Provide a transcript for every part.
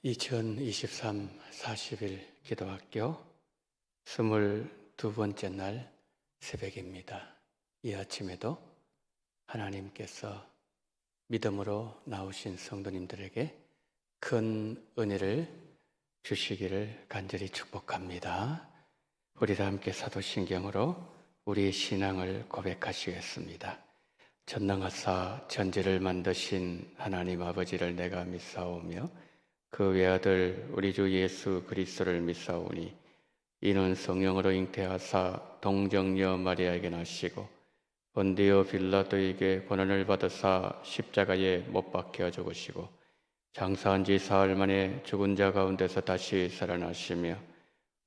2023 40일 기도학교 22번째 날 새벽입니다. 이 아침에도 하나님께서 믿음으로 나오신 성도님들에게 큰 은혜를 주시기를 간절히 축복합니다. 우리 다 함께 사도신경으로 우리의 신앙을 고백하시겠습니다. 전능하사 천지를 만드신 하나님 아버지를 내가 믿사오며 그 외아들 우리 주 예수 그리스도를 믿사오니 이는 성령으로 잉태하사 동정녀 마리아에게 나시고 본디오 빌라도에게 고난을 받으사 십자가에 못 박혀 죽으시고 장사한 지 사흘 만에 죽은 자 가운데서 다시 살아나시며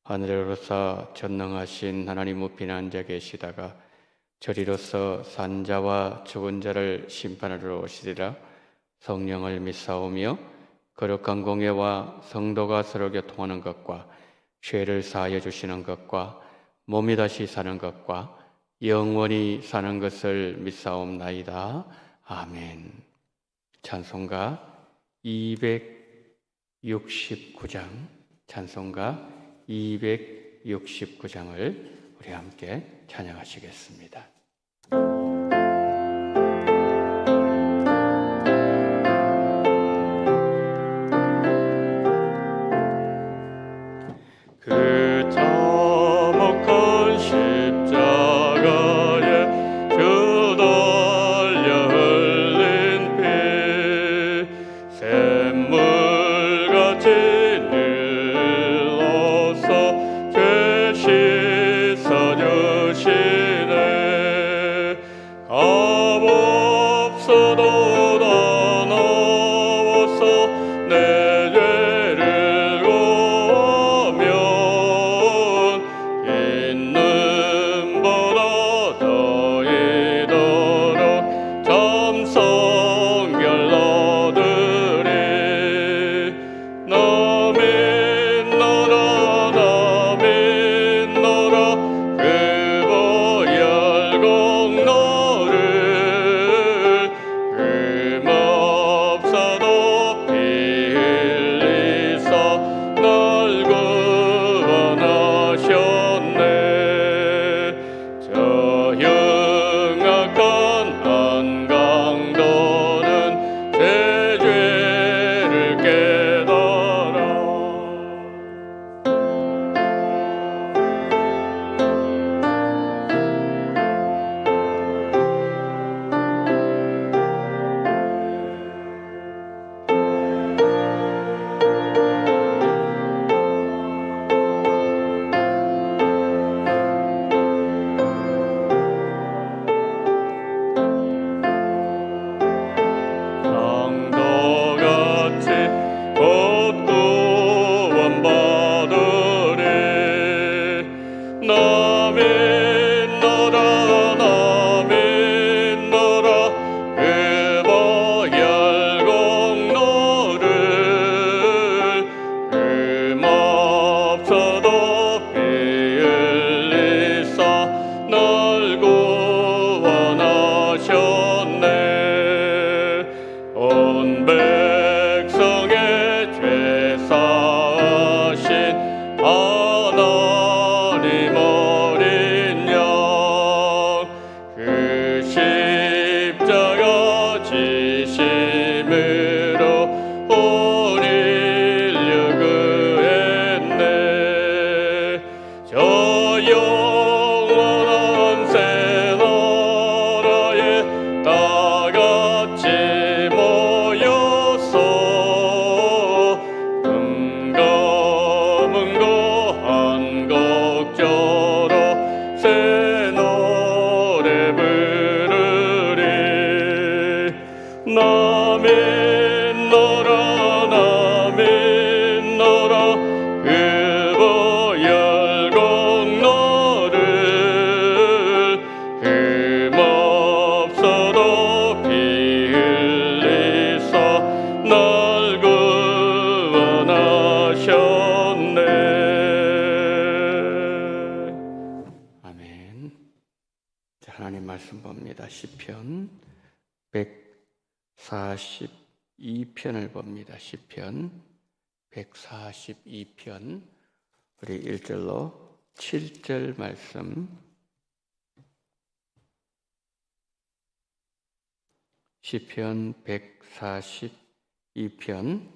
하늘에 오르사 전능하신 하나님 우편에 앉아 계시다가 저리로서 산자와 죽은 자를 심판하러 오시리라. 성령을 믿사오며 거룩한 공예와 성도가 서로 교통하는 것과 죄를 사하여 주시는 것과 몸이 다시 사는 것과 영원히 사는 것을 믿사옵나이다. 아멘. 찬송가 269장 찬송가 269장을 우리 함께 찬양하시겠습니다. 그 참혹한 십자가에 주 돌려 흘린 피 샘물같이 흘러서 죄 씻어주시네. 값없어도 다 나와서 내 죄를 있는 보다 더이도록 참성결 너들이 나 믿노라 그 보혈 공로를 흠없어도 피 흘리사 날 구원하셨네. 저 흉악한 한강도는 제 죄를 깨달아 강도같이 곧 구원받으리. 나 믿노라 그 보혈 공로를 흠없어도 피 흘리사 날 구원하셨네. 온 백성의 죄 사하신 하나님 어린 양 그 십자가 지심으로 온 인류 구했네. 저 영원한 새 나라에 다 같이 모여서 문고 한 곡조로 새 노래 부르리. 나 믿노라 그 보혈 공로를 흠없어도 피 흘리사 날 구원하셨네. 아멘. 자, 하나님 말씀 봅니다. 시편 142편을 봅니다. 시편 142편 우리 1절로 7절 말씀 시편 142편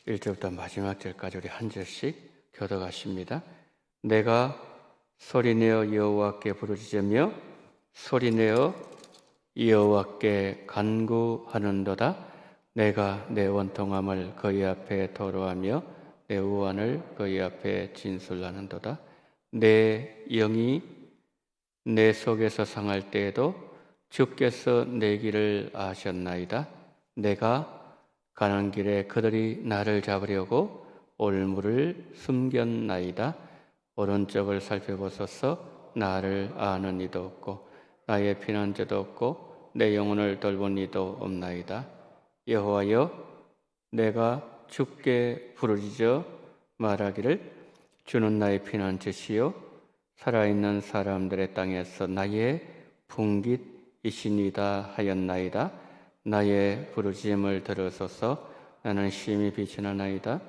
1절부터 마지막 절까지 우리 한 절씩 교독하십니다. 내가 소리내어 여호와께 부르짖으며 소리내어 여호와께 간구하는도다. 내가 내 원통함을 그의 앞에 토로하며 내 우환을 그의 앞에 진술하는도다. 내 영이 내 속에서 상할 때에도 주께서 내 길을 아셨나이다. 내가 가는 길에 그들이 나를 잡으려고 올무를 숨겼나이다. 오른쪽을 살펴보소서. 나를 아는 이도 없고 나의 피난처도 없고 내 영혼을 돌본 이도 없나이다. 여호와여, 내가 주께 부르짖어 말하기를 주는 나의 피난처시요 살아있는 사람들의 땅에서 나의 분깃이시니다 하였나이다. 나의 부르짖음을 들으소서. 나는 심히 비천하나이다.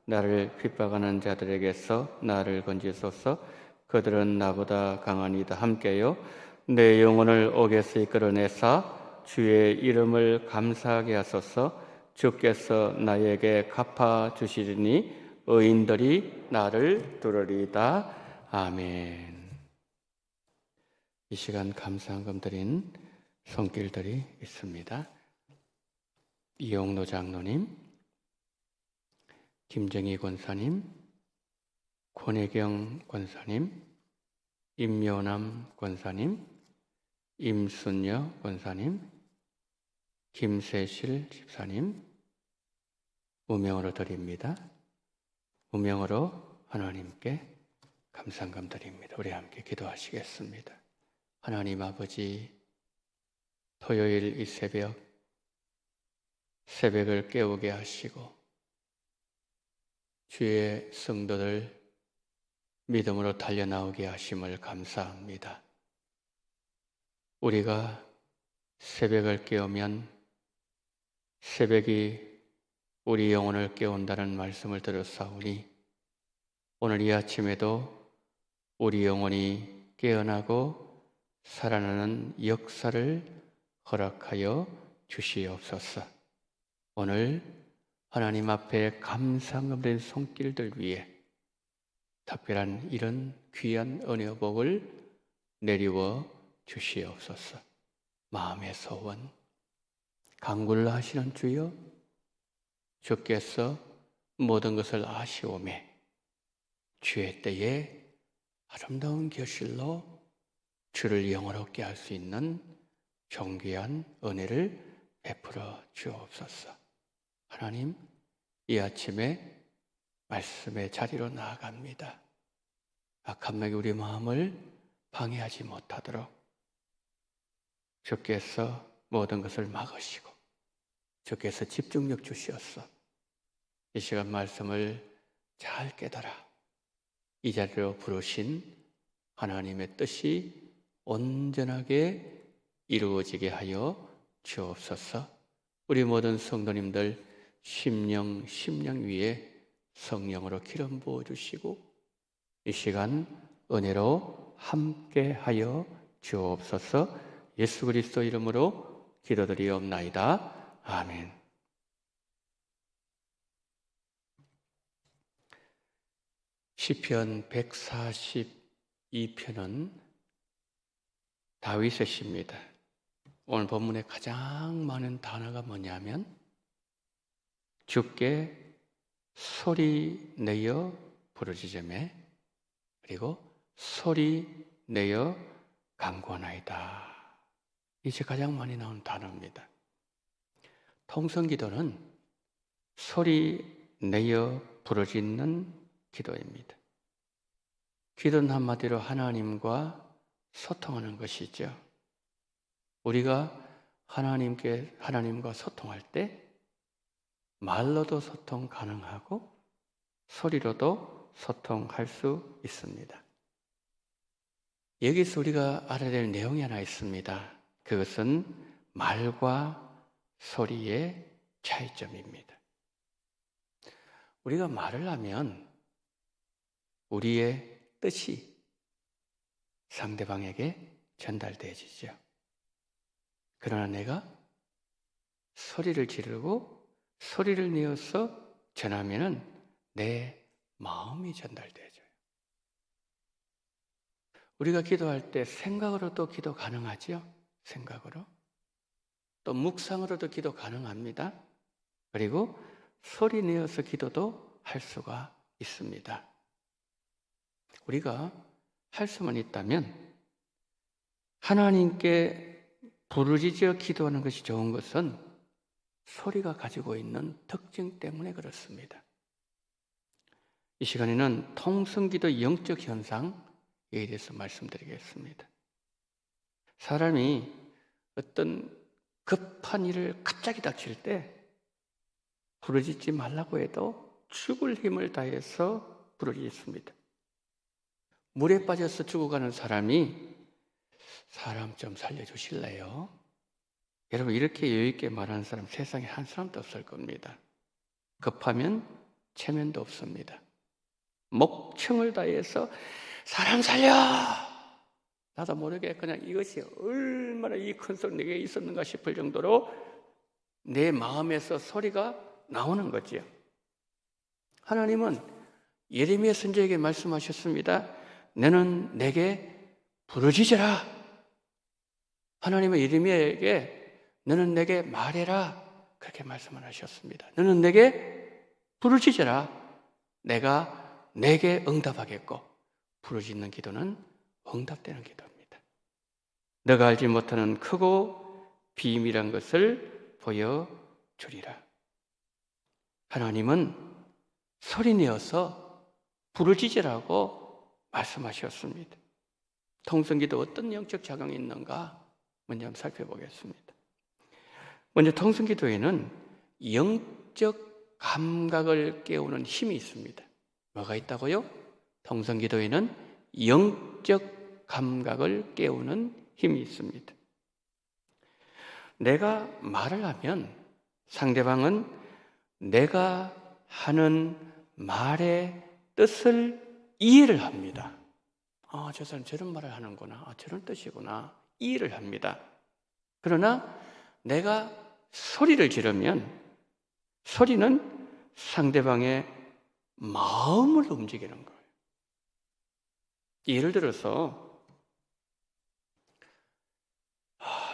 나를 핍박하는 자들에게서 나를 건지소서. 그들은 나보다 강하니이다. 함께요. 내 영혼을 옥에서 이끌어내사 주의 이름을 감사하게 하소서. 주께서 나에게 갚아주시리니 의인들이 나를 두르리이다. 아멘. 이 시간 감사한금 드린 손길들이 있습니다. 이용노 장로님, 김정희 권사님, 권혜경 권사님, 임요남 권사님, 임순여 권사님, 김세실 집사님, 무명으로 드립니다. 무명으로 하나님께 감사감 드립니다. 우리 함께 기도하시겠습니다. 하나님 아버지, 토요일 이 새벽을 깨우게 하시고 주의 성도들 믿음으로 달려나오게 하심을 감사합니다. 우리가 새벽을 깨우면 새벽이 우리 영혼을 깨운다는 말씀을 들었사오니 오늘 이 아침에도 우리 영혼이 깨어나고 살아나는 역사를 허락하여 주시옵소서. 오늘 하나님 앞에 감사함 된 손길들 위에 특별한 이런 귀한 은혜 복을 내리워 주시옵소서. 마음의 소원 간구를 하시는 주여, 주께서 모든 것을 아시오매 주의 때에 아름다운 결실로 주를 영원롭게 할 수 있는 존귀한 은혜를 베풀어 주옵소서. 하나님, 이 아침에 말씀의 자리로 나아갑니다. 악한 마귀 우리 마음을 방해하지 못하도록 주께서 모든 것을 막으시고 주께서 집중력 주시옵소서. 이 시간 말씀을 잘 깨달아 이 자리로 부르신 하나님의 뜻이 온전하게 이루어지게 하여 주옵소서. 우리 모든 성도님들 심령 위에 성령으로 기름 부어주시고 이 시간 은혜로 함께하여 주옵소서. 예수 그리스도 이름으로 기도드리옵나이다. 아멘. 시편 142편은 다윗의 시입니다. 오늘 본문에 가장 많은 단어가 뭐냐면 주께 소리 내어 부르짖으매 그리고 소리 내어 간구하나이다. 이제 가장 많이 나온 단어입니다. 통성기도는 소리 내어 부르짖는 기도입니다. 기도는 한마디로 하나님과 소통하는 것이죠. 우리가 하나님과 소통할 때 말로도 소통 가능하고 소리로도 소통할 수 있습니다. 여기서 우리가 알아야 될 내용이 하나 있습니다. 그것은 말과 소리의 차이점입니다. 우리가 말을 하면 우리의 뜻이 상대방에게 전달되어지죠. 그러나 내가 소리를 지르고 소리를 내어서 전하면은 내 마음이 전달되어져요. 우리가 기도할 때 생각으로도 기도 가능하죠? 생각으로. 또 묵상으로도 기도 가능합니다. 그리고 소리 내어서 기도도 할 수가 있습니다. 우리가 할 수만 있다면 하나님께 부르짖어 기도하는 것이 좋은 것은 소리가 가지고 있는 특징 때문에 그렇습니다. 이 시간에는 통성기도 영적 현상에 대해서 말씀드리겠습니다. 사람이 어떤 급한 일을 갑자기 닥칠 때 부르짖지 말라고 해도 죽을 힘을 다해서 부르짖습니다. 물에 빠져서 죽어가는 사람이 사람 좀 살려주실래요? 여러분, 이렇게 여유있게 말하는 사람 세상에 한 사람도 없을 겁니다. 급하면 체면도 없습니다. 목청을 다해서 사람 살려! 나도 모르게 그냥 이것이 얼마나 이 큰 소리 내게 있었는가 싶을 정도로 내 마음에서 소리가 나오는 거지요. 하나님은 예레미야 선지자에게 말씀하셨습니다. 너는 내게 부르짖으라. 하나님은 예레미야에게 너는 내게 말해라. 그렇게 말씀을 하셨습니다. 너는 내게 부르짖으라. 내가 내게 응답하겠고, 부르짖는 기도는 응답되는 기도입니다. 너가 알지 못하는 크고 비밀한 것을 보여주리라. 하나님은 소리내어서 부르짖으라고 말씀하셨습니다. 통성기도 어떤 영적 작용이 있는가 먼저 한번 살펴보겠습니다. 먼저 통성기도에는 영적 감각을 깨우는 힘이 있습니다. 뭐가 있다고요? 통성기도에는 영적 감각을 깨우는 힘이 있습니다. 내가 말을 하면 상대방은 내가 하는 말의 뜻을 이해를 합니다. 아, 저 사람 저런 말을 하는구나. 아, 저런 뜻이구나. 이해를 합니다. 그러나 내가 소리를 지르면 소리는 상대방의 마음을 움직이는 거예요. 예를 들어서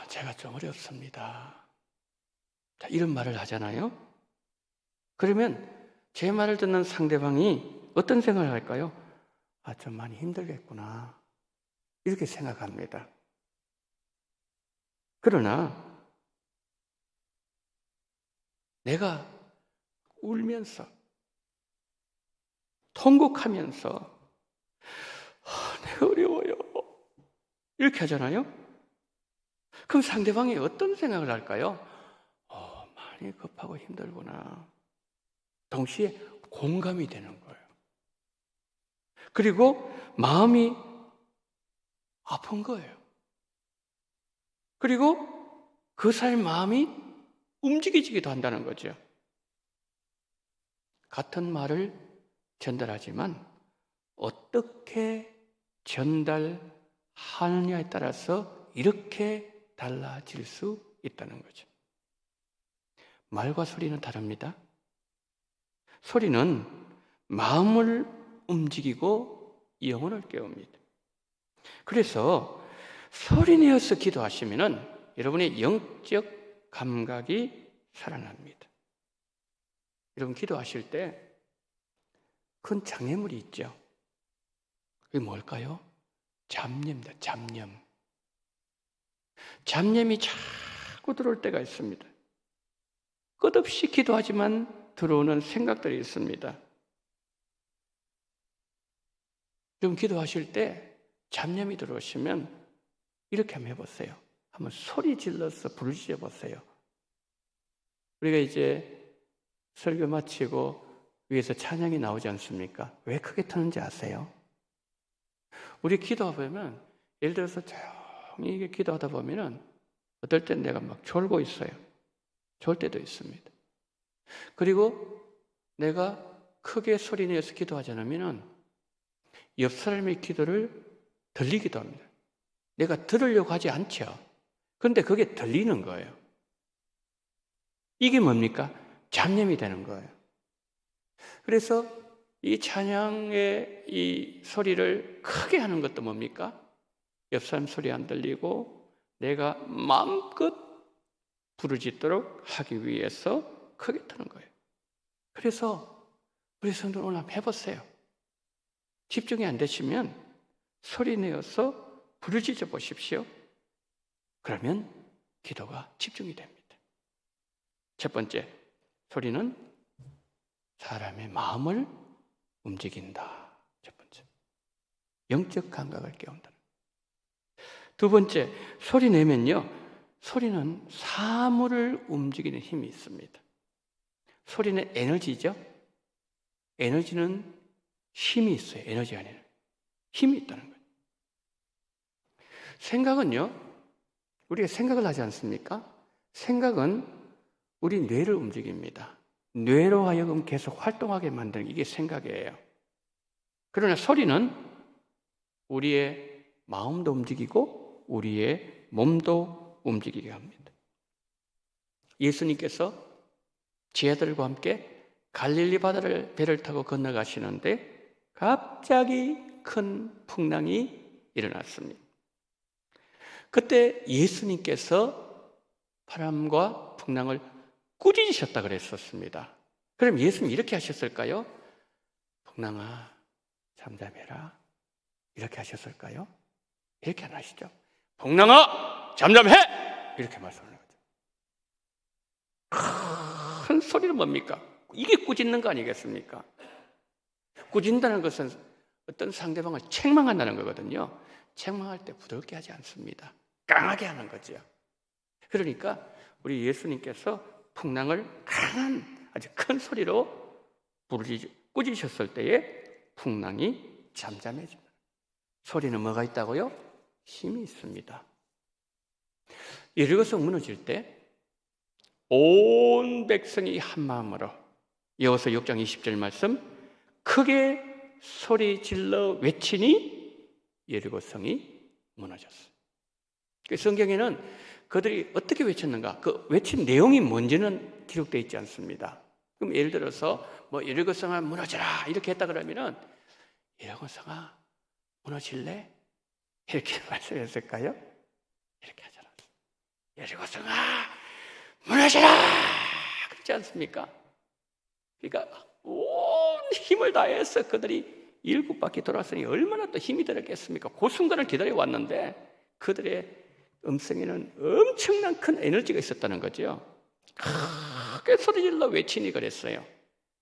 제가 좀 어렵습니다. 자, 이런 말을 하잖아요. 그러면 제 말을 듣는 상대방이 어떤 생각을 할까요? 아, 좀 많이 힘들겠구나. 이렇게 생각합니다. 그러나 내가 울면서 통곡하면서 내가 어려워요. 이렇게 하잖아요. 그럼 상대방이 어떤 생각을 할까요? 많이 급하고 힘들구나. 동시에 공감이 되는 거예요. 그리고 마음이 아픈 거예요. 그리고 그 사람의 마음이 움직여지기도 한다는 거죠. 같은 말을 전달하지만 어떻게 전달하느냐에 따라서 이렇게 달라질 수 있다는 거죠. 말과 소리는 다릅니다. 소리는 마음을 움직이고 영혼을 깨웁니다. 그래서 소리내어서 기도하시면은 여러분의 영적 감각이 살아납니다. 여러분 기도하실 때 큰 장애물이 있죠. 그게 뭘까요? 잡념입니다. 잡념. 잡념이 자꾸 들어올 때가 있습니다. 끝없이 기도하지만 들어오는 생각들이 있습니다. 좀 기도하실 때 잡념이 들어오시면 이렇게 한번 해보세요. 한번 소리 질러서 부르짖어 보세요. 우리가 이제 설교 마치고 위에서 찬양이 나오지 않습니까? 왜 크게 트는지 아세요? 우리 기도하다 보면 예를 들어서 조용히 기도하다 보면은 어떨 땐 내가 막 졸고 있어요. 졸 때도 있습니다. 그리고 내가 크게 소리내서 기도하지 않으면 옆 사람의 기도를 들리기도 합니다. 내가 들으려고 하지 않죠. 그런데 그게 들리는 거예요. 이게 뭡니까? 잡념이 되는 거예요. 그래서 이 찬양의 이 소리를 크게 하는 것도 뭡니까? 옆 사람 소리 안 들리고 내가 마음껏 부르짖도록 하기 위해서 크게 트는 거예요. 그래서 우리 성도들 오늘 한번 해보세요. 집중이 안 되시면 소리 내어서 부르짖어 보십시오. 그러면 기도가 집중이 됩니다. 첫 번째, 소리는 사람의 마음을 움직인다. 첫 번째, 영적 감각을 깨운다. 두 번째, 소리 내면요, 소리는 사물을 움직이는 힘이 있습니다. 소리는 에너지죠. 에너지는 힘이 있어요. 에너지가 아니라 힘이 있다는 거예요. 생각은요, 우리가 생각을 하지 않습니까? 생각은 우리 뇌를 움직입니다. 뇌로 하여금 계속 활동하게 만드는 이게 생각이에요. 그러나 소리는 우리의 마음도 움직이고 우리의 몸도 움직이게 합니다. 예수님께서 제자들과 함께 갈릴리 바다를 배를 타고 건너가시는데 갑자기 큰 풍랑이 일어났습니다. 그때 예수님께서 바람과 풍랑을 꾸짖으셨다 그랬었습니다. 그럼 예수님이 이렇게 하셨을까요? 풍랑아, 잠잠해라. 이렇게 하셨을까요? 이렇게 안 하시죠. 풍랑아, 잠잠해! 이렇게 말씀하는 거죠. 큰 소리는 뭡니까? 이게 꾸짖는 거 아니겠습니까? 꾸짖는다는 것은 어떤 상대방을 책망한다는 거거든요. 책망할 때 부드럽게 하지 않습니다. 강하게 하는 거죠. 그러니까 우리 예수님께서 풍랑을 강한 아주 큰 소리로 꾸짖으셨을 때에 풍랑이 잠잠해집니다. 소리는 뭐가 있다고요? 힘이 있습니다. 여리고성 무너질 때 온 백성이 한 마음으로 여호수아 6장 20절 말씀 크게 소리 질러 외치니 여리고성이 무너졌어요. 그 성경에는 그들이 어떻게 외쳤는가? 그 외친 내용이 뭔지는 기록되어 있지 않습니다. 그럼 예를 들어서 뭐 여리고성아 무너져라 이렇게 했다 그러면은 여리고성아 무너질래? 이렇게 말씀했을까요? 이렇게 하지 않았어요. 여리고성아 무너져라! 그렇지 않습니까? 그러니까 온 힘을 다해서 그들이 7바퀴 돌았으니 얼마나 또 힘이 들었겠습니까? 그 순간을 기다려왔는데 그들의 음성에는 엄청난 큰 에너지가 있었다는 거죠. 크게 소리질러 외치니 그랬어요.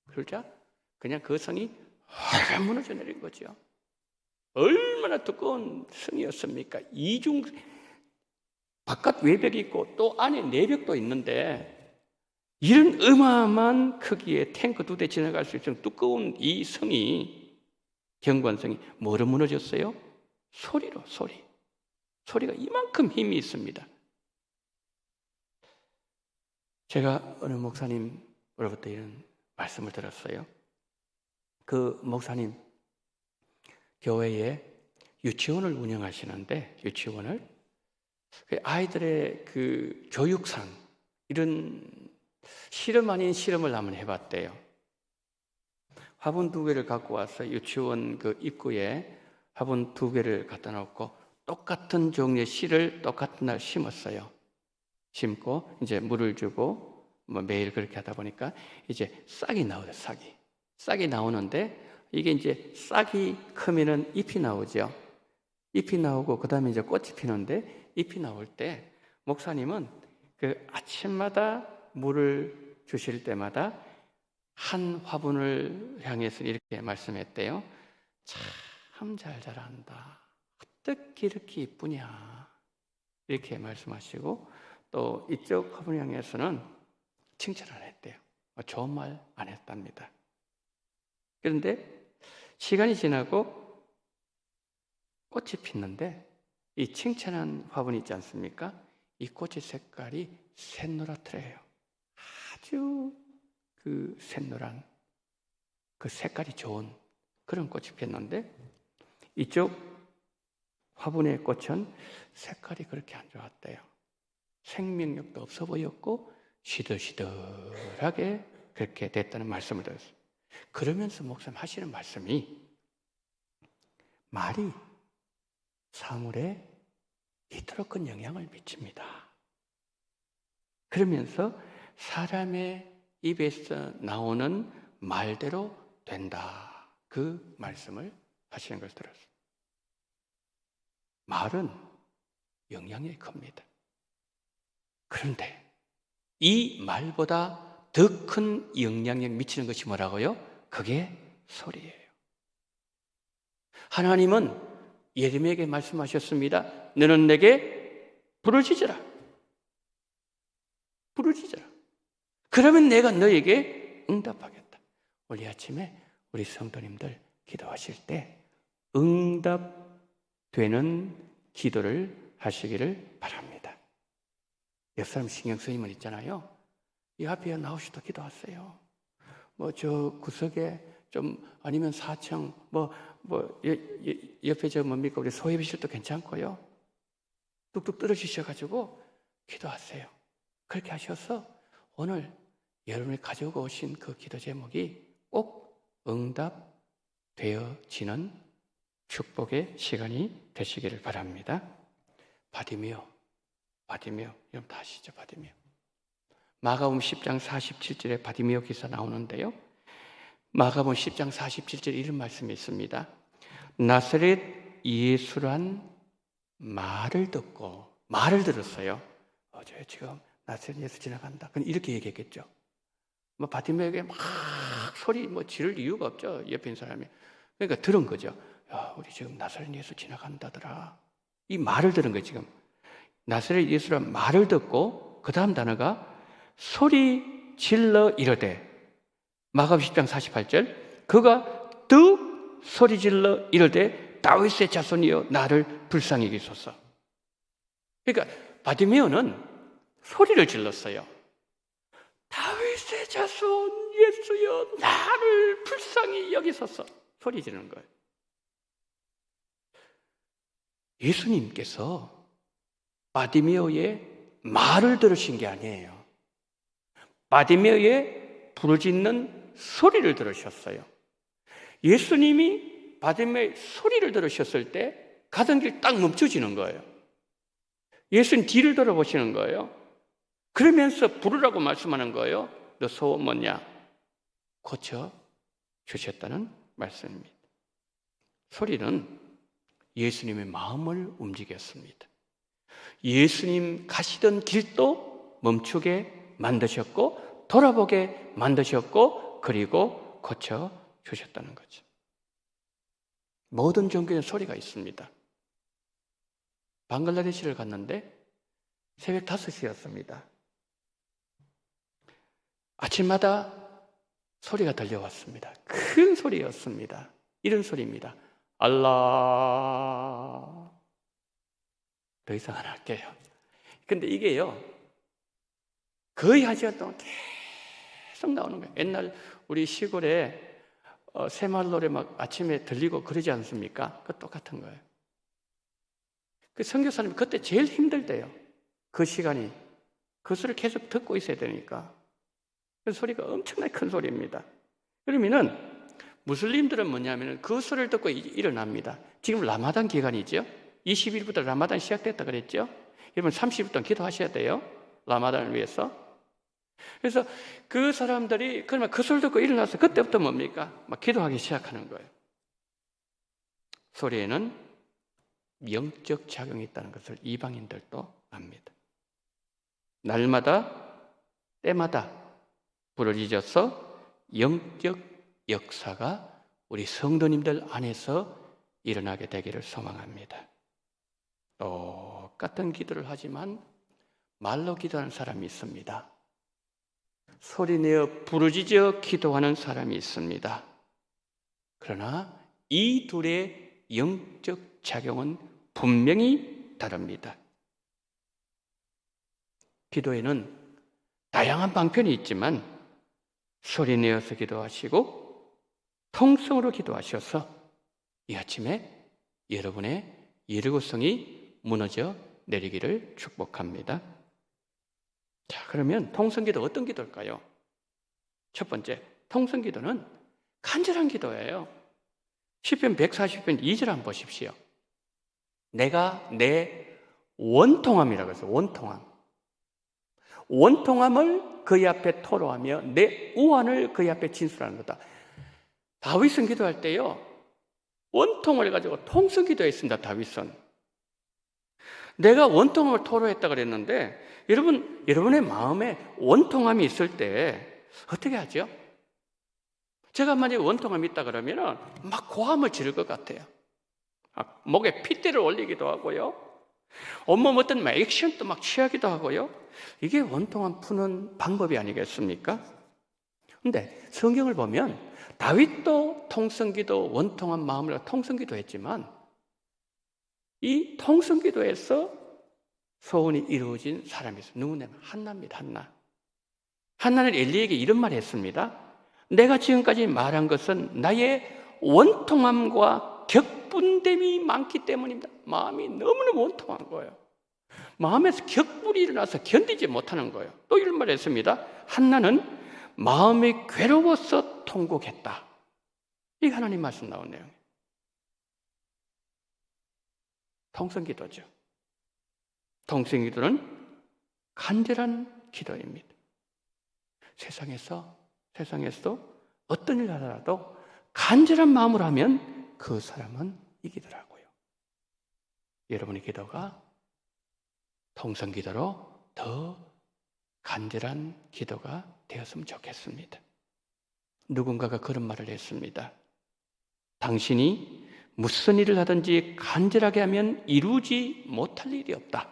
그러자 그냥 그 성이 확 무너져 내린 거죠. 얼마나 두꺼운 성이었습니까? 이중 바깥 외벽이 있고 또 안에 내벽도 있는데 이런 어마어마한 크기의 탱크 2대 지나갈 수 있는 두꺼운 이 성이 경관성이 뭐로 무너졌어요? 소리로, 소리. 소리가 이만큼 힘이 있습니다. 제가 어느 목사님으로부터 이런 말씀을 들었어요. 그 목사님 교회에 유치원을 운영하시는데 유치원을 아이들의 그 교육상 이런 실험 아닌 실험을 한번 해봤대요. 화분 2개를 갖고 와서 유치원 그 입구에 화분 2개를 갖다 놓고 똑같은 종류의 씨를 똑같은 날 심었어요. 심고 이제 물을 주고 뭐 매일 그렇게 하다 보니까 이제 싹이 나오죠. 싹이 나오는데 이게 이제 싹이 크면은 잎이 나오죠. 잎이 나오고 그다음에 이제 꽃이 피는데 잎이 나올 때 목사님은 그 아침마다 물을 주실 때마다 한 화분을 향해서 이렇게 말씀했대요. 참 잘 자란다. 어떻게 이렇게 이쁘냐. 이렇게 말씀하시고 또 이쪽 화분 향해서는 칭찬을 안 했대요. 좋은 말 안 했답니다. 그런데 시간이 지나고 꽃이 피는데 이 칭찬한 화분 있지 않습니까? 이 꽃의 색깔이 샛노랗더래요. 아주 그 샛노란 그 색깔이 좋은 그런 꽃이 피었는데 이쪽 화분의 꽃은 색깔이 그렇게 안 좋았대요. 생명력도 없어 보였고 시들시들하게 그렇게 됐다는 말씀을 드렸어요. 그러면서 목사님 하시는 말씀이 말이 사물에 이토록 큰 영향을 미칩니다. 그러면서 사람의 입에서 나오는 말대로 된다. 그 말씀을 하시는 걸 들었어요. 말은 영향이 큽니다. 그런데 이 말보다 더 큰 영향력 미치는 것이 뭐라고요? 그게 소리예요. 하나님은 예레미야에게 말씀하셨습니다. 너는 내게 부르짖으라. 부르짖으라. 그러면 내가 너에게 응답하겠다. 오늘 아침에 우리 성도님들 기도하실 때 응답되는 기도를 하시기를 바랍니다. 옆 사람 신경 쓰이면 있잖아요. 이 앞에 나오시도 기도하세요. 저 구석에 좀 아니면 4층 옆에 저 뭡니까 우리 소예비실도 괜찮고요. 뚝뚝 떨어지셔가지고 기도하세요. 그렇게 하셔서 오늘 여러분이 가지고 오신 그 기도 제목이 꼭 응답되어지는 축복의 시간이 되시기를 바랍니다. 바디메오, 여러분 다 아시죠? 바디메오. 마가복음 10장 47절에 바디메오 기사 나오는데요. 마가복음 10장 47절에 이런 말씀이 있습니다. 나사렛 예수란 말을 듣고 말을 들었어요. 저 지금 나사렛 예수 지나간다. 이렇게 얘기했겠죠. 바디메오에게 막 소리 지를 이유가 없죠. 옆에 있는 사람이. 그러니까 들은 거죠. 야, 우리 지금 나사렛 예수 지나간다더라. 이 말을 들은 거예요, 지금. 나사렛 예수란 말을 듣고 그 다음 단어가 소리 질러 이르되 마가복음 10장 48절 그가 뚝 소리 질러 이르되 다윗의 자손이여 나를 불쌍히 여기소서. 그러니까 바디메오는 소리를 질렀어요. 다윗의 자손 예수여 나를 불쌍히 여기소서. 소리 지르는 거예요. 예수님께서 바디메오의 말을 들으신 게 아니에요. 바디메오의 부르짖는 소리를 들으셨어요. 예수님이 바디메오의 소리를 들으셨을 때 가던 길 딱 멈춰지는 거예요. 예수님 뒤를 돌아보시는 거예요. 그러면서 부르라고 말씀하는 거예요. 너 소원 뭐냐? 고쳐 주셨다는 말씀입니다. 소리는 예수님의 마음을 움직였습니다. 예수님 가시던 길도 멈추게 만드셨고 돌아보게 만드셨고 그리고 고쳐 주셨다는 거죠. 모든 종교에는 소리가 있습니다. 방글라데시를 갔는데 새벽 5시였습니다. 아침마다 소리가 들려왔습니다. 큰 소리였습니다. 이런 소리입니다. 알라. 더 이상 안 할게요. 근데 이게요, 거의 1시간 동안 계속 나오는 거예요. 옛날 우리 시골에 새마을 노래 막 아침에 들리고 그러지 않습니까? 그 똑같은 거예요. 그 선교사님이 그때 제일 힘들대요. 그 시간이. 그 소리를 계속 듣고 있어야 되니까. 그 소리가 엄청나게 큰 소리입니다. 그러면은 무슬림들은 뭐냐면은 그 소리를 듣고 일어납니다. 지금 라마단 기간이죠. 20일부터 라마단 시작됐다 그랬죠. 여러분 30일부터 기도하셔야 돼요. 라마단을 위해서. 그래서 그 사람들이 그러면 그 소리 듣고 일어나서 그때부터 뭡니까? 막 기도하기 시작하는 거예요. 소리에는 영적 작용이 있다는 것을 이방인들도 압니다. 날마다 때마다 부르짖어서 영적 역사가 우리 성도님들 안에서 일어나게 되기를 소망합니다. 똑같은 기도를 하지만 말로 기도하는 사람이 있습니다. 소리내어 부르짖어 기도하는 사람이 있습니다. 그러나 이 둘의 영적 작용은 분명히 다릅니다. 기도에는 다양한 방편이 있지만 소리내어서 기도하시고 통성으로 기도하셔서 이 아침에 여러분의 여리고성이 무너져 내리기를 축복합니다. 자, 그러면 통성기도 어떤 기도일까요? 첫 번째, 통성기도는 간절한 기도예요. 시편 140편 2절 한번 보십시오. 내가 내 원통함이라고 해서 원통함을 그의 앞에 토로하며 내 우환을 그의 앞에 진술하는 거다. 다윗은 기도할 때요, 원통을 가지고 통성 기도했습니다. 다윗은. 내가 원통함을 토로했다 그랬는데, 여러분의 마음에 원통함이 있을 때 어떻게 하죠? 제가 만약에 원통함이 있다 그러면 막 고함을 지를 것 같아요. 목에 핏대를 올리기도 하고요. 온몸 어떤 액션도 막 취하기도 하고요. 이게 원통함 푸는 방법이 아니겠습니까? 근데 성경을 보면 다윗도 통성기도, 원통한 마음으로 통성기도 했지만 이 통성기도에서 소원이 이루어진 사람이 있어요. 누구냐면 한나입니다. 한나는 엘리에게 이런 말을 했습니다. 내가 지금까지 말한 것은 나의 원통함과 격분됨이 많기 때문입니다. 마음이 너무너무 원통한 거예요. 마음에서 격분이 일어나서 견디지 못하는 거예요. 또 이런 말을 했습니다. 한나는 마음이 괴로워서 통곡했다. 이게 하나님 말씀 나온 내용이에요. 통성기도죠. 통성기도는 간절한 기도입니다. 세상에서 어떤 일을 하더라도 간절한 마음으로 하면 그 사람은 이기더라고요. 여러분의 기도가 통성기도로 더 간절한 기도가 되었으면 좋겠습니다. 누군가가 그런 말을 했습니다. 당신이 무슨 일을 하든지 간절하게 하면 이루지 못할 일이 없다.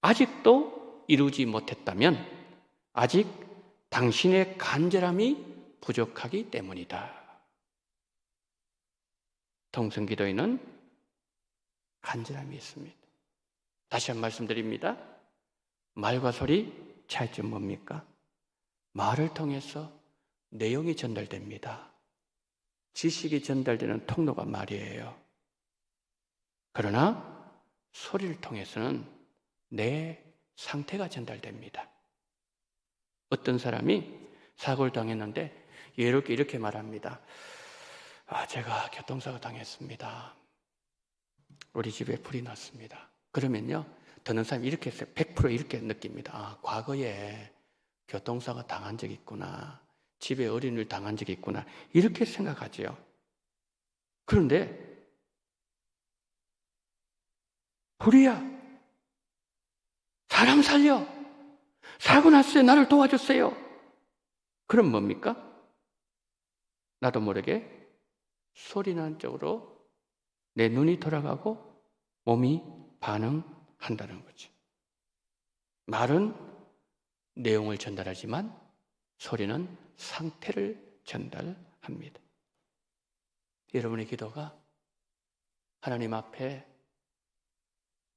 아직도 이루지 못했다면 아직 당신의 간절함이 부족하기 때문이다. 통성기도에는 간절함이 있습니다. 다시 한 번 말씀드립니다. 말과 소리 차이점 뭡니까? 말을 통해서 내용이 전달됩니다. 지식이 전달되는 통로가 말이에요. 그러나 소리를 통해서는 내 상태가 전달됩니다. 어떤 사람이 사고를 당했는데 예롭게 이렇게 말합니다. 제가 교통사고 당했습니다. 우리 집에 불이 났습니다. 그러면요, 듣는 사람이 이렇게 했어요. 100% 이렇게 느낍니다. 과거에 교통사고 당한 적이 있구나. 집에 어린이를 당한 적이 있구나. 이렇게 생각하지요. 그런데 불이야. 사람 살려. 사고 났어요. 나를 도와주세요. 그럼 뭡니까? 나도 모르게 소리 나는 쪽으로 내 눈이 돌아가고 몸이 반응한다는 거죠. 말은 내용을 전달하지만 소리는 상태를 전달합니다. 여러분의 기도가 하나님 앞에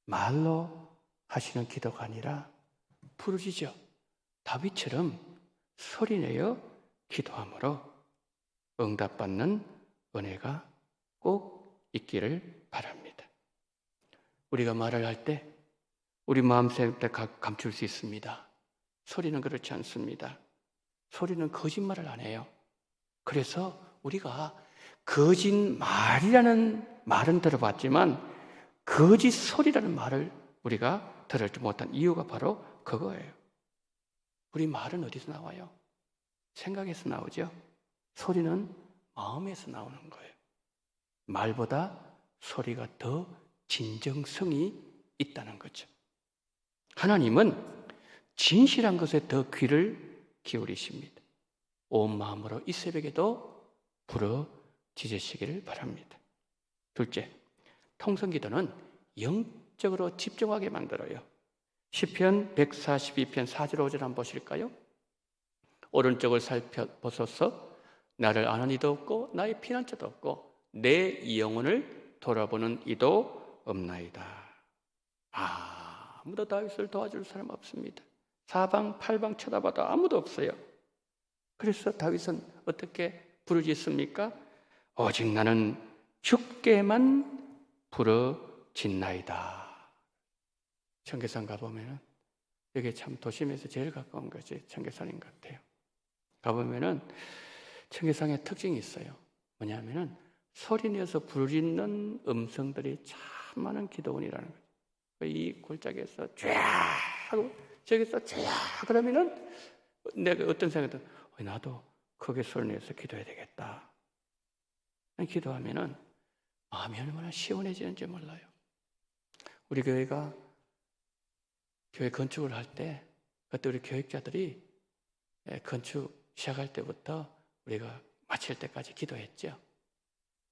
말로 하시는 기도가 아니라 부르짖어 다윗처럼 소리내어 기도함으로 응답받는 은혜가 꼭 있기를 바랍니다. 우리가 말을 할 때 우리 마음속에 감출 수 있습니다. 소리는 그렇지 않습니다. 소리는 거짓말을 안 해요. 그래서 우리가 거짓말이라는 말은 들어봤지만 거짓 소리라는 말을 우리가 들을 못한 이유가 바로 그거예요. 우리 말은 어디서 나와요? 생각에서 나오죠. 소리는 마음에서 나오는 거예요. 말보다 소리가 더 진정성이 있다는 거죠. 하나님은 진실한 것에 더 귀를 기울이십니다. 온 마음으로 이 새벽에도 부르짖으시기를 바랍니다. 둘째, 통성기도는 영적으로 집중하게 만들어요. 시편 142편 4절 5절 한번 보실까요? 오른쪽을 살펴보소서. 나를 아는 이도 없고 나의 피난처도 없고 내 영혼을 돌아보는 이도 없나이다. 아무도 다윗을 도와줄 사람 없습니다. 사방 팔방 쳐다봐도 아무도 없어요. 그래서 다윗은 어떻게 부르짖습니까? 오직 나는 주께만 부르짖나이다. 청계산 가보면은 여기 참 도심에서 제일 가까운 것이 청계산인 것 같아요. 가보면은 청계산의 특징이 있어요. 뭐냐면은 소리내서 부르짖는 음성들이 참 많은 기도원이라는 거죠. 이 골짜기에서 쫙 하고 저기서 쫙 그러면은 내가 어떤 생각도 나도 크게 소리내서 기도해야 되겠다. 기도하면은 마음이 얼마나 시원해지는지 몰라요. 우리 교회가 교회 건축을 할 때 그때 우리 교육자들이 건축 시작할 때부터 우리가 마칠 때까지 기도했죠.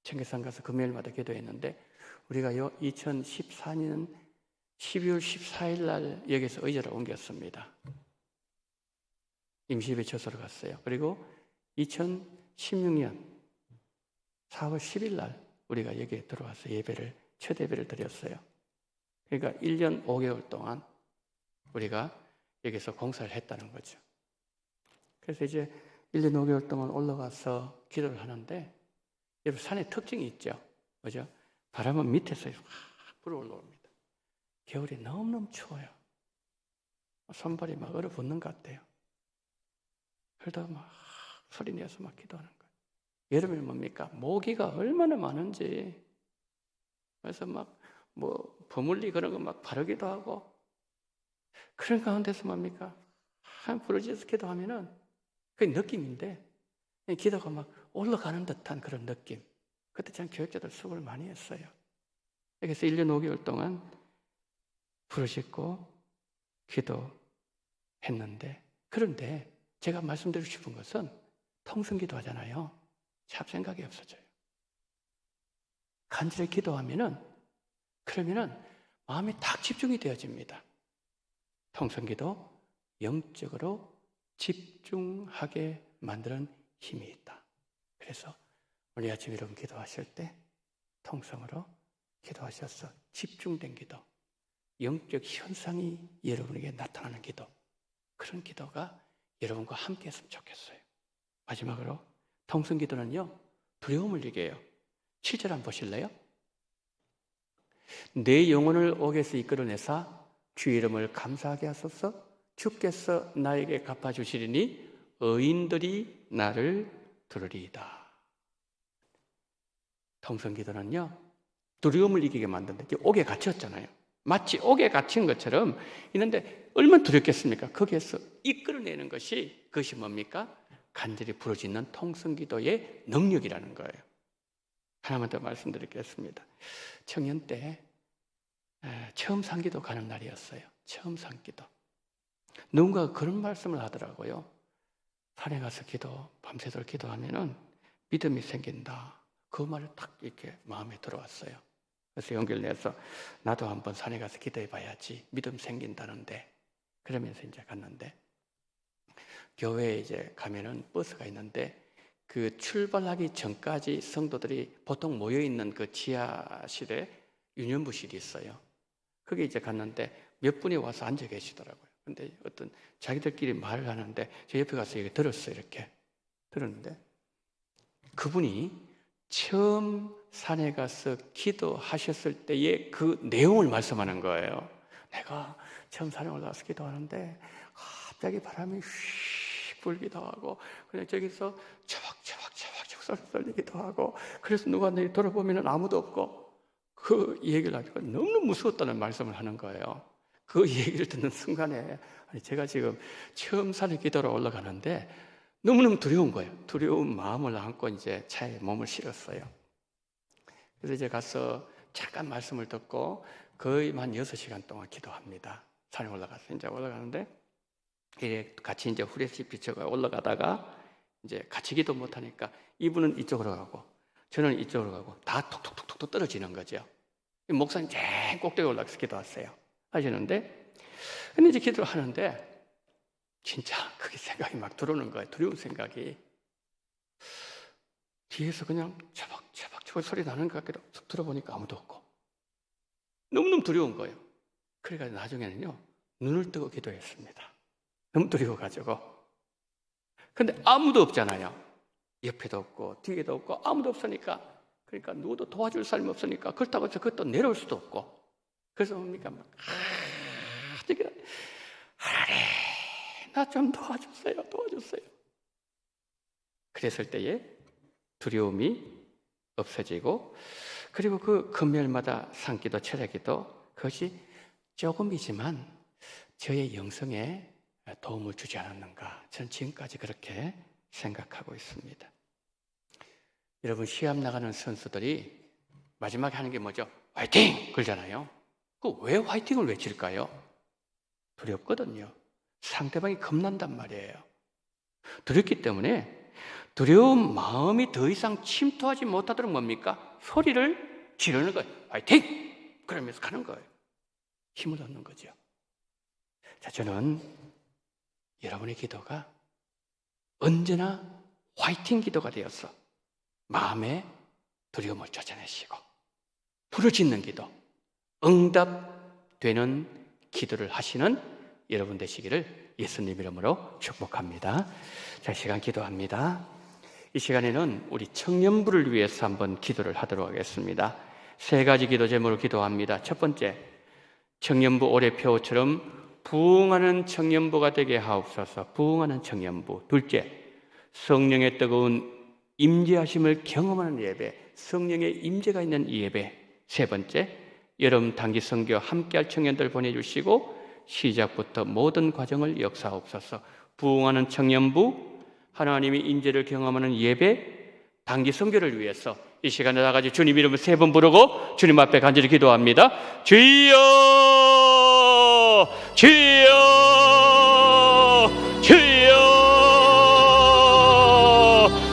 청계산 가서 금요일마다 기도했는데 우리가 2014년 12월 14일 날 여기서 의자를 옮겼습니다. 임시예배 처소로 갔어요. 그리고 2016년 4월 10일 날 우리가 여기에 들어와서 첫 예배를 드렸어요. 그러니까 1년 5개월 동안 우리가 여기서 공사를 했다는 거죠. 그래서 이제 1년 5개월 동안 올라가서 기도를 하는데 여러분 산에 특징이 있죠. 그죠? 바람은 밑에서 확 불어 올라옵니다. 겨울이 너무너무 추워요. 손발이 막 얼어붙는 것 같아요. 그러다 막 소리 내서 막 기도하는 거예요. 여름에 뭡니까? 모기가 얼마나 많은지. 그래서 막 버물리 그런 거 막 바르기도 하고 그런 가운데서 뭡니까? 한 부르짖어서 기도하면은 그게 느낌인데 기도가 막 올라가는 듯한 그런 느낌. 그때 참 교육자들 수고를 많이 했어요. 그래서 1년 5개월 동안 부르짖고 기도했는데 그런데 제가 말씀드리고 싶은 것은 통성기도 하잖아요. 잡생각이 없어져요. 간절히 기도하면은 그러면은 마음이 딱 집중이 되어집니다. 통성기도 영적으로 집중하게 만드는 힘이 있다. 그래서 오늘 아침 여러분 기도하실 때 통성으로 기도하셔서 집중된 기도, 영적 현상이 여러분에게 나타나는 기도, 그런 기도가 여러분과 함께 했으면 좋겠어요. 마지막으로 통성기도는요 두려움을 이겨요. 7절 한번 보실래요? 내 영혼을 옥에서 이끌어내사 주 이름을 감사하게 하소서. 주께서 나에게 갚아주시리니 의인들이 나를 들으리이다. 통성기도는요 두려움을 이기게 만든다. 옥에 갇혔잖아요. 마치 옥에 갇힌 것처럼 있는데 얼마나 두렵겠습니까? 거기에서 이끌어내는 것이 그것이 뭡니까? 간절히 부르짖는 통성기도의 능력이라는 거예요. 하나만 더 말씀드리겠습니다. 청년 때 처음 상기도 가는 날이었어요. 처음 상기도. 누군가가 그런 말씀을 하더라고요. 산에 가서 밤새도록 기도하면은 믿음이 생긴다. 그 말을 딱 이렇게 마음에 들어왔어요. 그래서 용기를 내서 나도 한번 산에 가서 기도해 봐야지. 믿음 생긴다는데. 그러면서 이제 갔는데 교회에 이제 가면은 버스가 있는데 그 출발하기 전까지 성도들이 보통 모여 있는 그 지하실에 유년부실이 있어요. 거기 이제 갔는데 몇 분이 와서 앉아 계시더라고요. 근데 어떤 자기들끼리 말을 하는데 저 옆에 가서 이렇게 들었어요. 이렇게 들었는데 그분이 처음 산에 가서 기도하셨을 때의 그 내용을 말씀하는 거예요. 내가 처음 산에 올라가서 기도하는데 갑자기 바람이 휙 불기도 하고 그냥 저기서 처박처박 소리 썰리기도 하고 그래서 누가 내 돌아보면 아무도 없고 그 얘기를 하니까 너무 무서웠다는 말씀을 하는 거예요. 그 얘기를 듣는 순간에 제가 지금 처음 산에 기도로 올라가는데 너무너무 두려운 거예요. 두려운 마음을 안고 이제 차에 몸을 실었어요. 그래서 이제 가서 잠깐 말씀을 듣고 거의 한 6시간 동안 기도합니다. 산에 올라가서 이제 올라가는데 이제 같이 이제 후레쉬 비춰가 올라가다가 이제 같이 기도 못하니까 이분은 이쪽으로 가고 저는 이쪽으로 가고 다 톡톡톡톡 떨어지는 거죠. 목사님 제일 꼭대기 올라가서 기도하세요. 하시는데 근데 이제 기도를 하는데 진짜 그게 생각이 막 들어오는 거예요. 두려운 생각이. 뒤에서 그냥 차박차박 소리 나는 것 같기도 하고 들어보니까 아무도 없고 너무너무 두려운 거예요. 그래가지고 나중에는요 눈을 뜨고 기도했습니다. 너무 두려워가지고. 근데 아무도 없잖아요. 옆에도 없고 뒤에도 없고 아무도 없으니까, 그러니까 누구도 도와줄 사람이 없으니까 그렇다고 해서 그것도 내려올 수도 없고, 그래서 뭡니까? 하나님, 나 좀 도와주세요. 그랬을 때에 두려움이 없어지고, 그리고 그 금요일마다 산기도 철야기도 그것이 조금이지만 저의 영성에 도움을 주지 않았는가, 저는 지금까지 그렇게 생각하고 있습니다. 여러분, 시합 나가는 선수들이 마지막에 하는 게 뭐죠? 화이팅! 그러잖아요. 왜 화이팅을 외칠까요? 두렵거든요. 상대방이 겁난단 말이에요. 두렵기 때문에 두려운 마음이 더 이상 침투하지 못하도록 뭡니까? 소리를 지르는 거예요. 화이팅! 그러면서 가는 거예요. 힘을 얻는 거죠. 자, 저는 여러분의 기도가 언제나 화이팅 기도가 되어서 마음의 두려움을 쫓아내시고 부르짖는 기도, 응답되는 기도를 하시는 여러분 되시기를 예수님 이름으로 축복합니다. 자, 시간 기도합니다. 이 시간에는 우리 청년부를 위해서 한번 기도를 하도록 하겠습니다. 3가지 기도 제목으로 기도합니다. 첫 번째, 청년부 올해표처럼 부흥하는 청년부가 되게 하옵소서. 부흥하는 청년부. 둘째, 성령의 뜨거운 임재하심을 경험하는 예배, 성령의 임재가 있는 이 예배. 세 번째, 여름 단기 선교 함께할 청년들 보내주시고 시작부터 모든 과정을 역사하옵소서. 부흥하는 청년부, 하나님의 임재를 경험하는 예배, 단기 선교를 위해서 이 시간에 나가지 주님 이름을 3번 부르고 주님 앞에 간절히 기도합니다. 주여, 주여, 주여.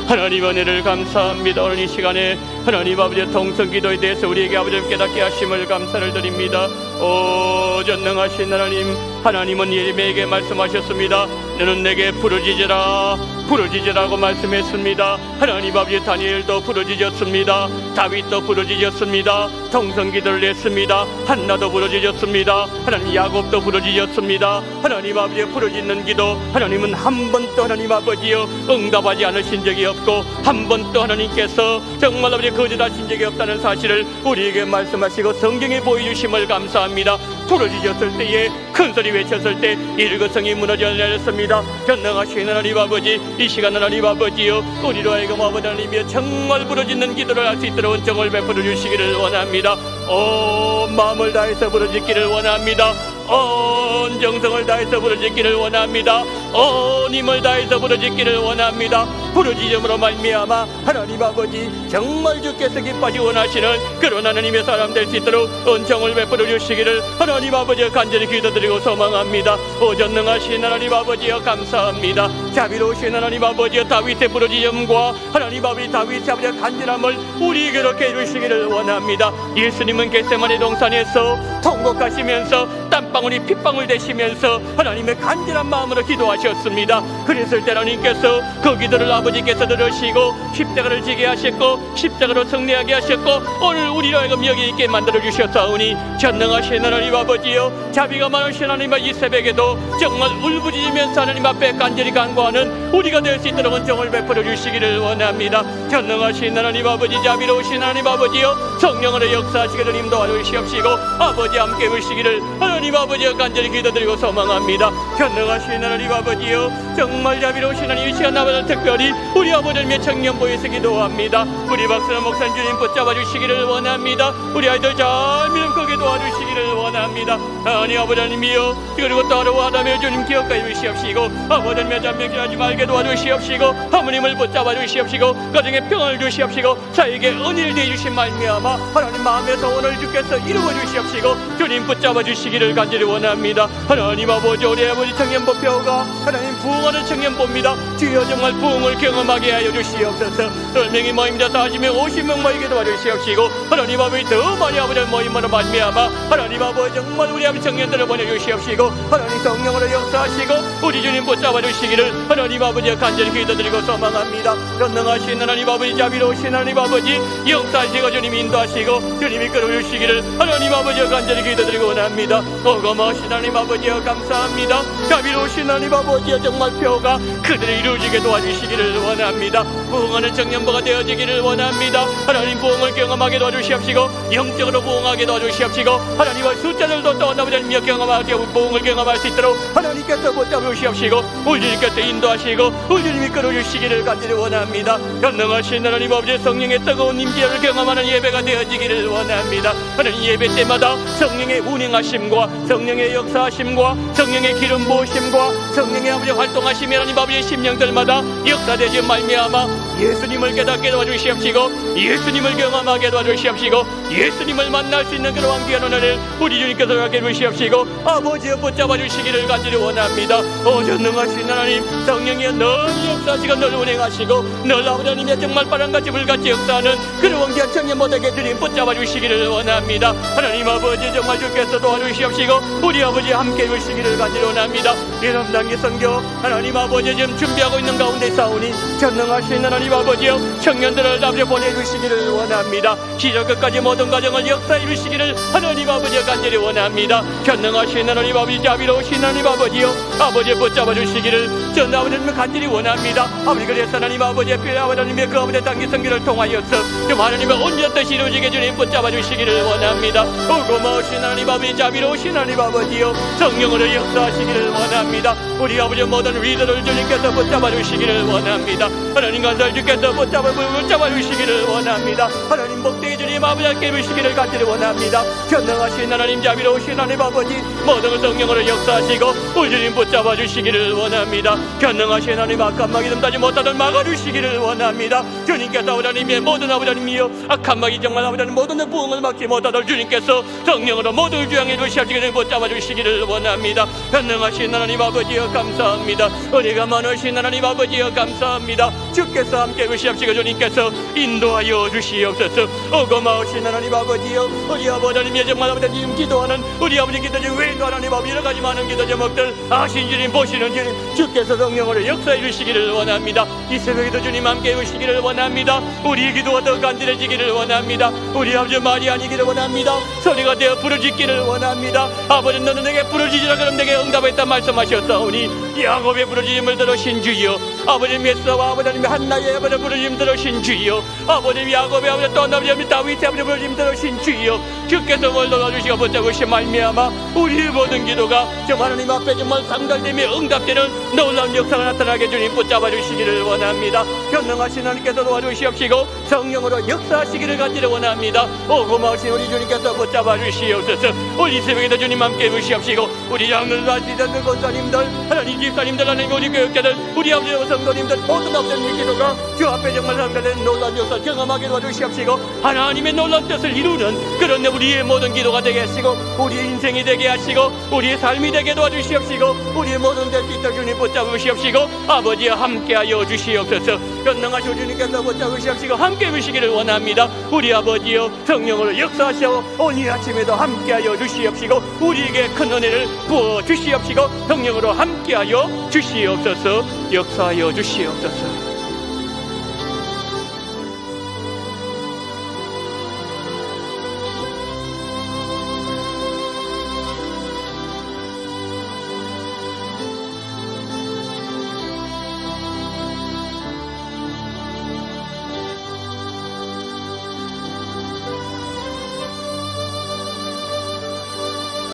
하나님 은혜를 감사합니다. 오늘 이 시간에 하나님 아버지의 통성기도에 대해서 우리에게 아버지 깨닫게 하심을 감사를 드립니다. 오 전능하신 하나님, 하나님은 예레미야에게 말씀하셨습니다. 너는 내게 부르짖으라, 부르짖으라고 말씀했습니다. 하나님 아버지 다니엘도 부르짖었습니다. 다윗도 부르짖었습니다. 통성기도를 했습니다. 한나도 부르짖었습니다. 하나님 야곱도 부르짖었습니다. 하나님 아버지의 부르짖는 기도, 하나님은 한 번도 하나님 아버지여 응답하지 않으신 적이 없고 한 번도 하나님께서 정말 아버지 거짓하신 적이 없다는 사실을 우리에게 말씀하시고 성경에 보여주심을 감사합니다. 부르짖었을 때에 큰소리 외쳤을 때 일거성이 무너져 내렸습니다. 전능하신 하나님 아버지, 이 시간 하나님 아버지여 우리로 하여금 아버지 하나님이여 정말 부르짖는 기도를 할 수 있도록 은총을 베풀어 주시기를 원합니다. 온 마음을 다해서 부르짖기를 원합니다. 온 정성을 다해서 부르짖기를 원합니다. 온 힘을 다해서 부르짖기를 원합니다. 부르짖음으로 말미암아 하나님 아버지 정말 주께서 기뻐하시 원하시는 그런 하나님의 사람 될 수 있도록 은총을 베풀어 주시기를 하나님 아버지여 간절히 기도드리고 소망합니다. 오 전능하신 하나님 아버지여 감사합니다. 자비로우신 하나님 아버지여 다윗의 부르짖음과 하나님 아버지 다윗의 아버지의 간절함을 우리에게 이렇게 이루시기를 원합니다. 예수님은 겟세마네 동산에서 통곡하시면서 땀방울이 핏방울 되시면서 하나님의 간절한 마음으로 기도하셨습니다. 그랬을 때 하나님께서 그 기도를 아버지께서 들으시고 십자가를 지게 하셨고 십자가로 승리하게 하셨고 오늘 우리로 하여금 여기 있게 만들어 주셨사오니 전능하신 하나님 아버지여 자비가 많으신 하나님 이 새벽에도 정말 울부짖으면서 하나님 앞에 간절히 간구하는 우리가 될 수 있도록 은총을 베풀어 주시기를 원합니다. 전능하신 하나님 아버지, 자비로우신 하나님 아버지여 성령으로 역사하시기를 인도하여 주시옵시고 아버지 함께 오시기를 하나님 아버지여 간절히 기도드리고 소망합니다. 전능하신 하나님 아버지여 정말 자비로우신 하나님 이 시간 아버지 특별히 우리 아버지의 청년부에서 기도합니다. 우리 박선호 목사님 주님 붙잡아 주시기를 원합니다. 우리 아이들 잘 믿음크게 도와주시기를 원합니다. 아니 아버지 하나님이여 그리고 또 하루하다며 주님 기억하여 주시옵시고 아버지 하나님의 잠명질하지 말게 도와주시옵시고 하나님을 붙잡아 주시옵시고 가정에 평안을 주시옵시고 자에게 은혜를 내주신 말미암아 하나님 마음의 소원을 주께서 이루어 주시옵시고 주님 붙잡아 주시기를 간절히 원합니다. 하나님 아버지 우리 아버지 청년부표가 하나님 부흥하는 청년부입니다. 주여 정말 부흥을 경험하게 하여 주시옵소서. 10명이 모임자 40명 50명 모이게 도와주시옵시고 하나님 아버지 더 많이 아버지 모임으로 말미암아 하나님 아버지 정말 우리 아버지 청년들을 보내주시옵시고 하나님 성령으로 역사하시고 우리 주님 붙잡아 주시기를 하나님 아버지와 간절히 기도드리고 소망합니다. 전능하신 하나님 아버지, 자비로우신 하나님 아버지 역사하시고 주님 인도하시고 주님 이끌어 주시기를 하나님 아버지와 간절히 기도드리고 원합니다. 어거머신 하나님 아버지여 감사합니다. 자비로우신 하나님 아버지여 정말 표가 그들을 이루어지게 도와주시기를 원합니다. 부흥하는 청년부가 되어지기를 원합니다. 하나님 부흥을 경험하게 도와주시옵시고 영적으로 부흥하게 도와주시옵시고 하나님의 숫자들도 또 아버지여 경험하게 부흥을 경험할 수 있도록 하나님께서 붙잡으시옵시고 우리 주님께서 인도하시고 우리 주님이 끌어주시기를 간절히 원합니다. 전능하신 하나님 아버지 성령의 뜨거운 임재를 경험하는 예배가 되어지기를 원합니다. 하나님 예배 때마다 성령의 운행하심과 성령의 역사하심과 성령의 기름 부으심과 성령의 아버지 활동하심이 하나님 아버지의 심령들마다 역사되지 말미암아 예수님을 깨닫게 도와주시옵시고 예수님을 경험하게 도와주시옵시고 예수님을 만날 수 있는 그러한 귀한 은혜를 우리 주님께서 하게 해주시옵시고 아버지여 붙잡아 주시기를 간절히 원합니다. 전능하신 하나님 성령이 늘 역사하시고 늘 운행하시고 늘 아버지 하나님의 정말 바람같이 불같이 역사하는 그러한 귀한 청년 모두에게 주님 붙잡아 주시기를 원합니다. 하나님 아버지 정말 주께서 도와주시옵시고 우리 아버지 함께 해주시기를 간절히 원합니다. 이런 단기 선교 하나님 아버지 지금 준비하고 있는 가운데 싸우니 전능하신 하나님 아버지여 청년들을 아버지 보내주시기를 원합니다. 시절 끝까지 모든 과정을 역사해 주시기를 하나님 아버지여 간절히 원합니다. 전능하신 하나님 아버지 자비로우신 하나님 아버지여 아버지 붙잡아 주시기를 전 아버지님을 간절히 원합니다. 아버지 그래서 하나님 아버지의 필요 하나님의 그 아버지의 단기 선교를 통하여서 좀 하나님의 온전한 뜻이 이루어지게 주님 붙잡아 주시기를 원합니다. 고마우신 하나님 아버지 자비로우신 하나님 아버지여 성령으로 역사하시기를 원합니다. 우리 아버지 모든 리더를 주님께서 붙잡아 주시기를 원합니다. 하나님 간절 주께서 붙잡아 주시기를 원합니다. 하나님 복되게 주님 아버지 함께 해주시기를 간절히 원합니다. 전능하신 하나님 자비로우신 하나님 아버지 모든 성령으로 역사하시고 우리 주님 붙잡아 주시기를 원합니다. 전능하신 하나님 악한 마귀 덤타지 못하도록 막아주시기를 원합니다. 주님께서 하나님의 모든 아버지님이여 악한 마귀 정말 아버지님 모든 부흥을 막지 못하도록 주님께서 성령으로 모두 주양해 주시옵시기를 붙잡아 주시기를 원합니다. 전능하신 하나님 아버지여 감사합니다. 은혜가 많으신 하나님 아버지여 감사합니다. 주께서 함께 해주시옵시고 주님께서 인도하여 주시옵소서. 고마우신 하나님 아버지여 우리 아버지님의 정말 아버지님 기도하는 우리 아버지 기도 중 외에도 하나님 아버지 여러 가지 많은 기도 제목들 아신 주님 보시는 주님 주께서 성령으로 역사해 주시기를 원합니다. 이 새벽에도 주님 함께 해주시기를 원합니다. 우리의 기도가 더 간절해지기를 원합니다. 우리 아버지 말이 아니기를 원합니다. 소리가 되어 부르짖기를 원합니다. 아버지 너는 내게 부르짖으라 그럼 내게 응답했다 말씀하셨사오니 야곱의 부르짖음을 들으신 주여 아버지 메스와 아버지님의 한나의 아버지 부르짖음 들으신 주여 아버지 야곱의 아버지 또 아버지 다윗의 아버지 부르짖음 들으신 주여 주께서 뭘 도와주시고 붙잡으신 말미암아 우리의 모든 기도가 정말 하나님 앞에 정말 상달되며 응답되는 놀라운 역사가 나타나게 주님 붙잡아 주시기를 원합니다. 전능하신 하나님께서 도와주시옵시고 성령으로 역사하시기를 간절히 원합니다. 고마우신 우리 주님께서 붙잡아 주시옵소서. 우리 새벽에도 주님 함께 해주시옵시고 우리 장로들 아시던 권사님들 하나님 집사님들 하나님 우리 교육자들 우리 아버지 성도님들 모든 아버지님의 기도가 주 앞에 정말 상달되는 놀라운 역사 경험하게 도와주시옵시고 하나님의 놀라운 뜻을 이루는 그런 우리의 모든 기도가 되게 하시고 우리의 인생이 되게 하시고 우리의 삶이 되게 도와주시옵시고 우리의 모든 될 수 있도록 주님 붙잡으시옵시고 아버지와 함께하여 주시옵소서. 전능하신 주님께서 붙잡으시옵시고 함께 해주시기를 원합니다. 우리 아버지여 성령으로 역사하시고 오늘 아침에도 함께하여 주시옵시고 우리에게 큰 은혜를 부어 주시옵시고 성령으로 함께하여 주시옵소서. 역사하여 주시옵소서.